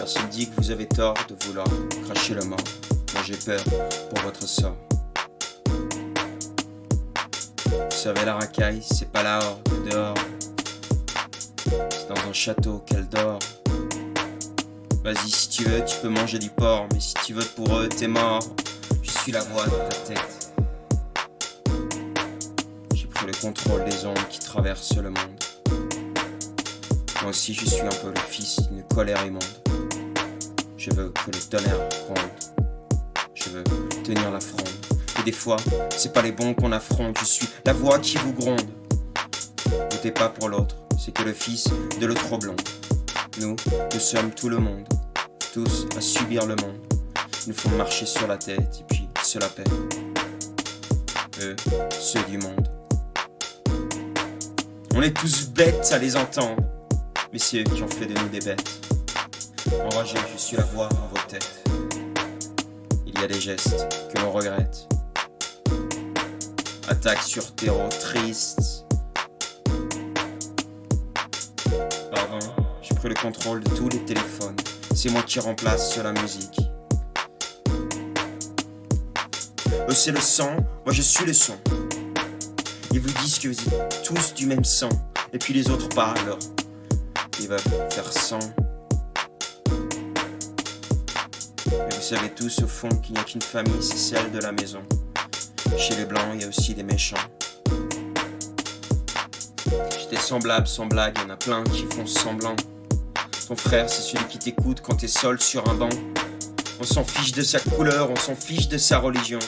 Personne dit que vous avez tort de vouloir cracher le mort. Moi j'ai peur pour votre sort. Vous savez la racaille, c'est pas la horde dehors. C'est dans un château qu'elle dort. Vas-y si tu veux, tu peux manger du porc. Mais si tu votes pour eux, t'es mort. Je suis la voix de ta tête. J'ai pris le contrôle des ondes qui traversent le monde. Moi aussi je suis un peu le fils d'une colère immonde. Je veux que le tonnerre gronde. Je veux tenir la fronde. Et des fois, c'est pas les bons qu'on affronte. Je suis la voix qui vous gronde. Votez pas pour l'autre, c'est que le fils de l'autre blond. Nous sommes tout le monde. Tous à subir le monde. Ils nous font marcher sur la tête et puis se la paient. Eux, ceux du monde. On est tous bêtes à les entendre. Mais c'est eux qui ont fait de nous des bêtes. Enragé, je suis la voix dans vos têtes. Il y a des gestes que l'on regrette. Attaque sur terreau triste. Pardon, j'ai pris le contrôle de tous les téléphones. C'est moi qui remplace la musique. Eux c'est le sang, moi je suis le son. Ils vous disent que vous êtes tous du même sang. Et puis les autres pas alors. Ils veulent faire sang. Mais vous savez tous au fond qu'il n'y a qu'une famille, c'est celle de la maison. Chez les blancs, il y a aussi des méchants. J'étais semblable, sans blague, il y en a plein qui font semblant. Ton frère, c'est celui qui t'écoute quand t'es seul sur un banc. On s'en fiche de sa couleur, on s'en fiche de sa religion.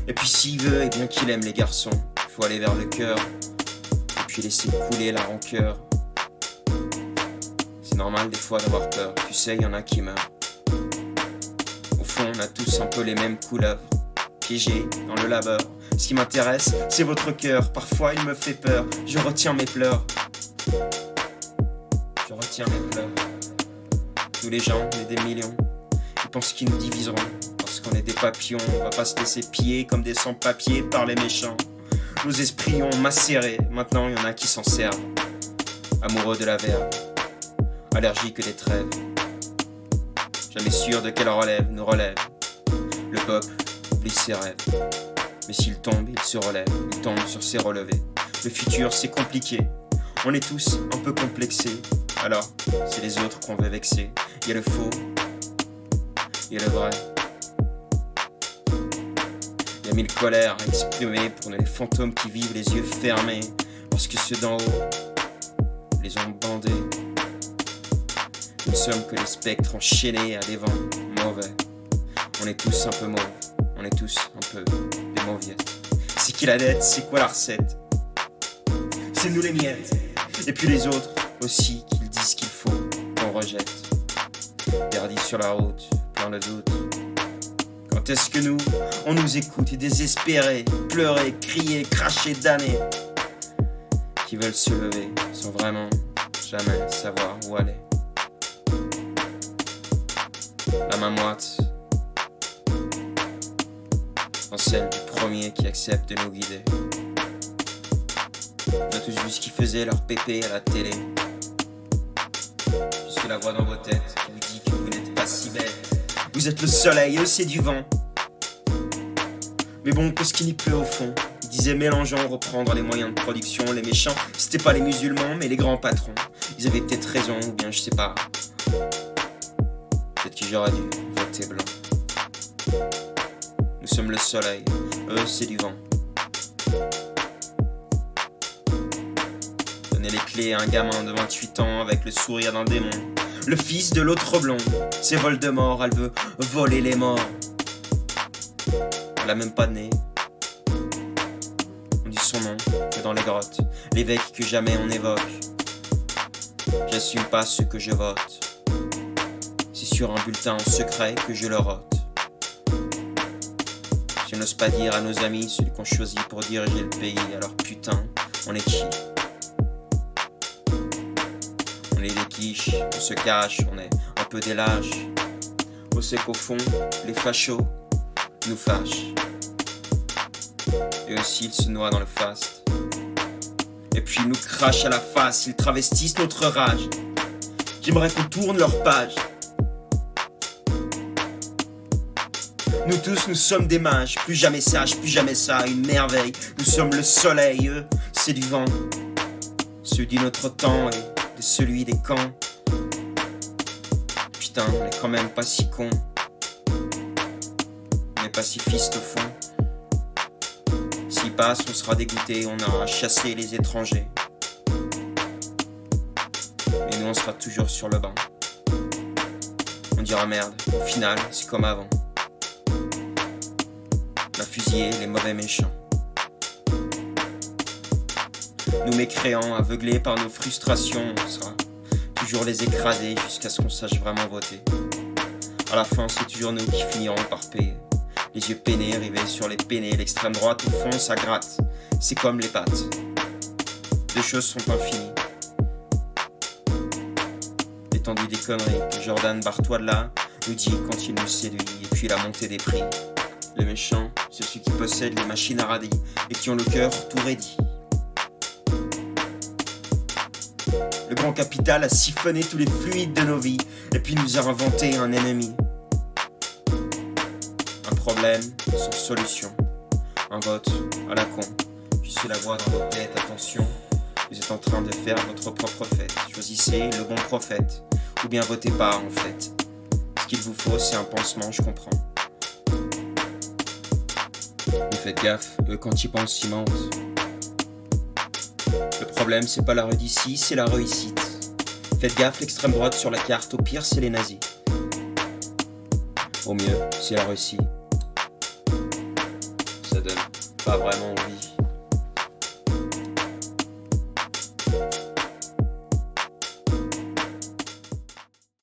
Et puis s'il veut, eh bien qu'il aime les garçons. Faut aller vers le cœur, et puis laisser couler la rancœur. C'est normal des fois d'avoir peur, tu sais, il y en a qui meurent. Au fond, on a tous un peu les mêmes couleuvres, piégés dans le labeur. Ce qui m'intéresse, c'est votre cœur. Parfois, il me fait peur, je retiens mes pleurs. Je retiens mes pleurs. Tous les gens, on est des millions. Ils pensent qu'ils nous diviseront. Parce qu'on est des papillons, on va pas se laisser piller comme des sans-papiers par les méchants. Nos esprits ont macéré, maintenant il y en a qui s'en servent. Amoureux de la verve, allergiques des trêves. Jamais sûr de quelle relève nous relève. Le peuple oublie ses rêves. Mais s'il tombe, il se relève, il tombe sur ses relevés. Le futur c'est compliqué, on est tous un peu complexés. Alors, c'est les autres qu'on veut vexer. Il y a le faux, il y a le vrai. Il y a mille colères à exprimer pour les fantômes qui vivent les yeux fermés. Parce que ceux d'en haut les ont bandés. Nous ne sommes que les spectres enchaînés à des vents mauvais. On est tous un peu mauvais, on est tous un peu des mauviettes. C'est qui la dette, c'est quoi la recette? C'est nous les miettes. Et puis les autres aussi qu'ils disent qu'il faut qu'on rejette. Perdus sur la route, plein de doutes. Quand est-ce que nous, on nous écoute, désespérés, pleurer, crier, cracher, damner, qui veulent se lever sans vraiment jamais savoir où aller. La main moite en celle du premier qui accepte de nous guider. On a tous vu ce qu'ils faisaient leur pépé à la télé. Je suis la voix dans vos têtes qui vous dit que vous n'êtes pas si belle. Vous êtes le soleil, eux c'est du vent. Mais bon, qu'est-ce qui n'y peut au fond? Ils disaient mélangeons, reprendre les moyens de production. Les méchants, c'était pas les musulmans, mais les grands patrons. Ils avaient peut-être raison, ou bien je sais pas. Peut-être que j'aurais dû voter blanc. Nous sommes le soleil, eux c'est du vent. Donnez les clés à un gamin de 28 ans avec le sourire d'un démon. Le fils de l'autre blonde, c'est Voldemort, elle veut voler les morts. Elle a même pas de nez. On dit son nom que dans les grottes, l'évêque que jamais on évoque. J'assume pas ce que je vote. C'est sur un bulletin en secret que je le rote. Je n'ose pas dire à nos amis celui qu'on choisit pour diriger le pays. Alors putain, on est qui? On est des quiches, on se cache, on est un peu des lâches. On sait qu'au fond, les fachos nous fâchent. Et aussi ils se noient dans le faste. Et puis ils nous crachent à la face, ils travestissent notre rage. J'aimerais qu'on tourne leur page. Nous tous, nous sommes des mages, plus jamais sages, plus jamais ça, une merveille. Nous sommes le soleil, eux, c'est du vent. Celui de notre temps et de celui des camps. Putain, on est quand même pas si con. On est pacifiste au fond. S'ils passent, on sera dégoûté, on aura chassé les étrangers. Mais nous, on sera toujours sur le banc. On dira merde, au final, c'est comme avant. On a fusillé les mauvais méchants. Nous mécréants, aveuglés par nos frustrations, on sera toujours les écraser jusqu'à ce qu'on sache vraiment voter. À la fin, c'est toujours nous qui finirons par payer. Les yeux peinés, rivés sur les peinés, l'extrême droite au fond, ça gratte. C'est comme les pattes. Deux choses sont infinies. L'étendue des conneries que Jordan Bartois de là nous dit quand il nous séduit, et puis la montée des prix. Les méchants, c'est ceux qui possèdent les machines à radis et qui ont le cœur tout raidi. Le grand capital a siphonné tous les fluides de nos vies et puis nous a inventé un ennemi. Un problème sans solution. Un vote à la con. Je suis la voix dans votre tête, attention. Vous êtes en train de faire votre propre fête. Choisissez le bon prophète ou bien votez pas en fait. Ce qu'il vous faut, c'est un pansement, je comprends. Mais faites gaffe, eux quand ils pensent, ils mentent. Le problème, c'est pas la rue d'ici, c'est la réussite. Faites gaffe, l'extrême droite sur la carte, au pire, c'est les nazis. Au mieux, c'est la Russie. Ça donne pas vraiment envie.